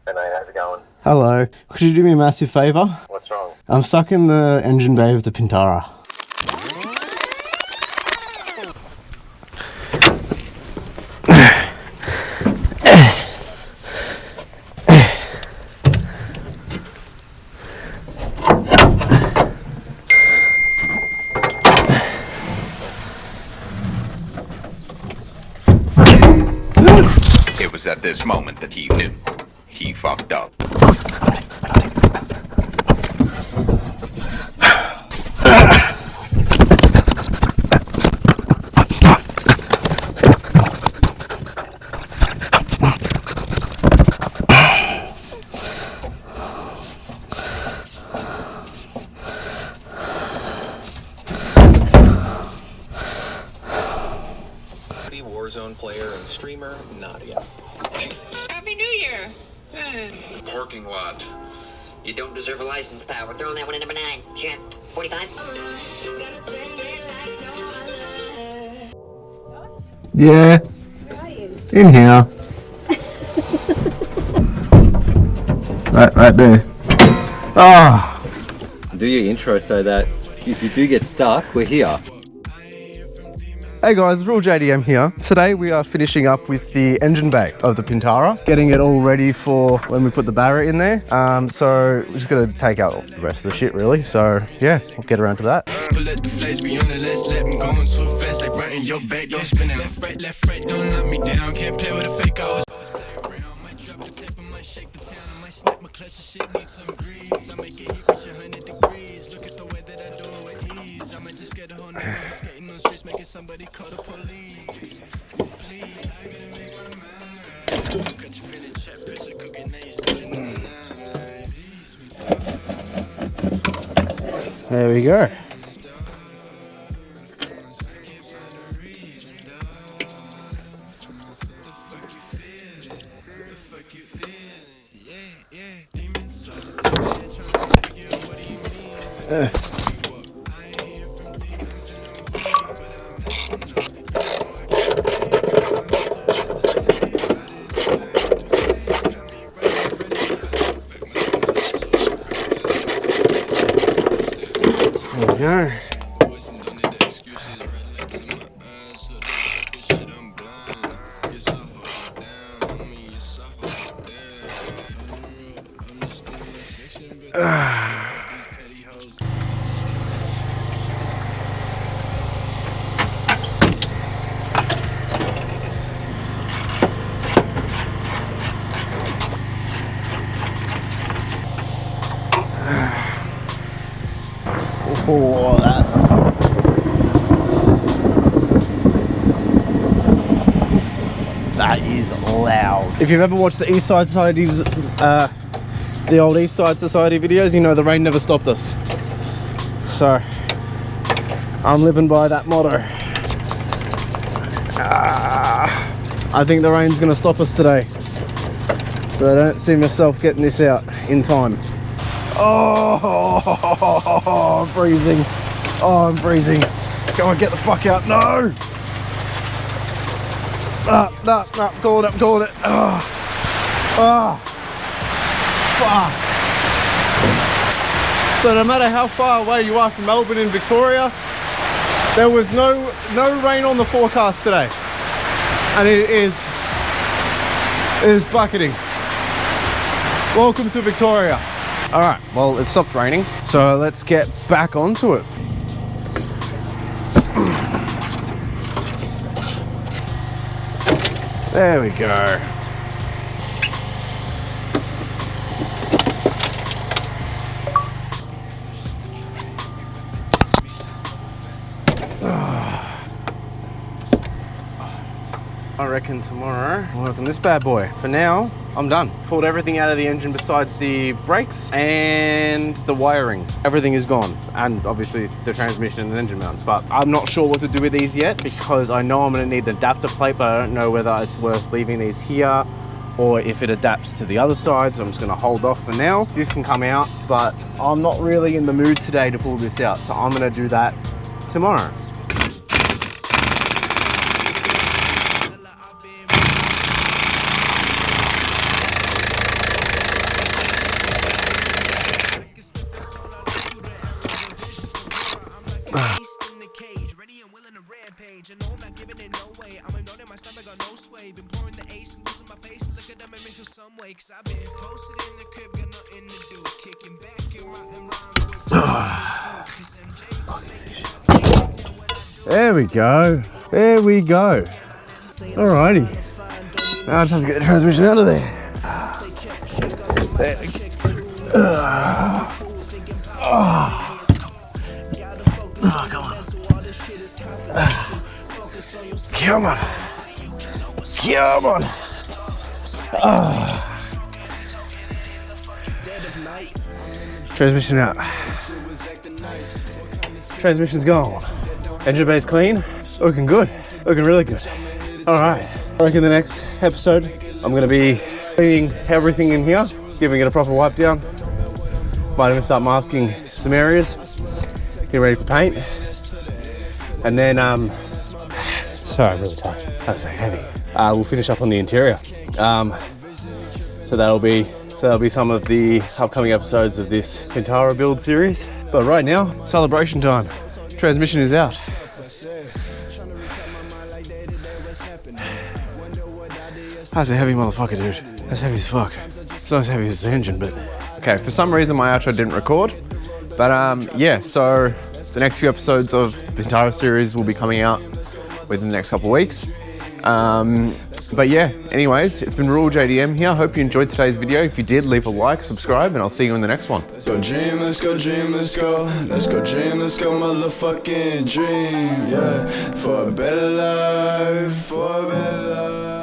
Hey mate, how's it going? Hello. Could you do me a massive favour? What's wrong? I'm stuck in the engine bay of the Pintara. It was at this moment that he knew. He fucked up. Warzone player and streamer, Nadia. Happy New Year! Parking lot. You don't deserve a license, pal. We're throwing that one at number 9. Sure. 45? Yeah. Where are you? In here. right there. Ah. Do your intro so that if you do get stuck, we're here. Hey guys, Real JDM here. Today we are finishing up with the engine bay of the Pintara, getting it all ready for when we put the Barra in there. So we're just gonna take out the rest of the shit really. So yeah, we'll get around to that. Pull at the flames, be on the list, let them going too fast, like right in your back, don't spin it. Left, right, don't knock me down, can't play with a fake, I was might drop the tip, I might shake the town, I might snap my clutch, the shit needs some grease, I make it heat reach 100 degrees, look at the way that I do it with ease, I might just get a whole neighborhood skating on streets, making somebody call the police, please, I gotta make my mind right, got you feeling chat, pressure cooking, now you still in the line, There we go. There we go. Oh, that is loud. If you've ever watched the East Side Society's, the old East Side Society videos, you know the rain never stopped us. So, I'm living by that motto. I think the rain's gonna stop us today, but I don't see myself getting this out in time. Oh, I'm freezing. Oh, I'm freezing. Go on, get the fuck out. No! No, call it. Fuck. So no matter how far away you are from Melbourne and Victoria, there was no rain on the forecast today. And it is bucketing. Welcome to Victoria. All right, well, it stopped raining, so let's get back onto it. There we go. I reckon tomorrow I'll work on this bad boy. For now, I'm done. Pulled everything out of the engine besides the brakes and the wiring. Everything is gone. And obviously the transmission and engine mounts. But I'm not sure what to do with these yet because I know I'm gonna need an adapter plate, but I don't know whether it's worth leaving these here or if it adapts to the other side. So I'm just gonna hold off for now. This can come out, but I'm not really in the mood today to pull this out. So I'm gonna do that tomorrow. way, 'cause I've been posted in the crib, got nothing to do. Kicking back and writing rhymes. There we go. There we go. Alrighty. Now it's time to get the transmission out of there. There we go. Come on. Come on. Come on. Transmission out. Transmission's gone. Engine bay's clean. Looking good. Looking really good. Alright. I reckon the next episode I'm going to be cleaning everything in here, giving it a proper wipe down. Might even start masking some areas. Get ready for paint. And then, sorry, I'm really tired. That's very heavy. We'll finish up on the interior. So that'll be some of the upcoming episodes of this Pintara build series. But right now, celebration time. Transmission is out. That's a heavy motherfucker, dude. That's heavy as fuck. It's not as heavy as the engine, but... Okay, for some reason my outro didn't record. But yeah, so the next few episodes of the Pintara series will be coming out within the next couple of weeks. But yeah, anyways, it's been Rural JDM here. Hope you enjoyed today's video. If you did, leave a like, subscribe, and I'll see you in the next one. Let's go dream, let's go dream, let's go. Let's go dream, let's go motherfucking dream, yeah. For a better life, for a better life.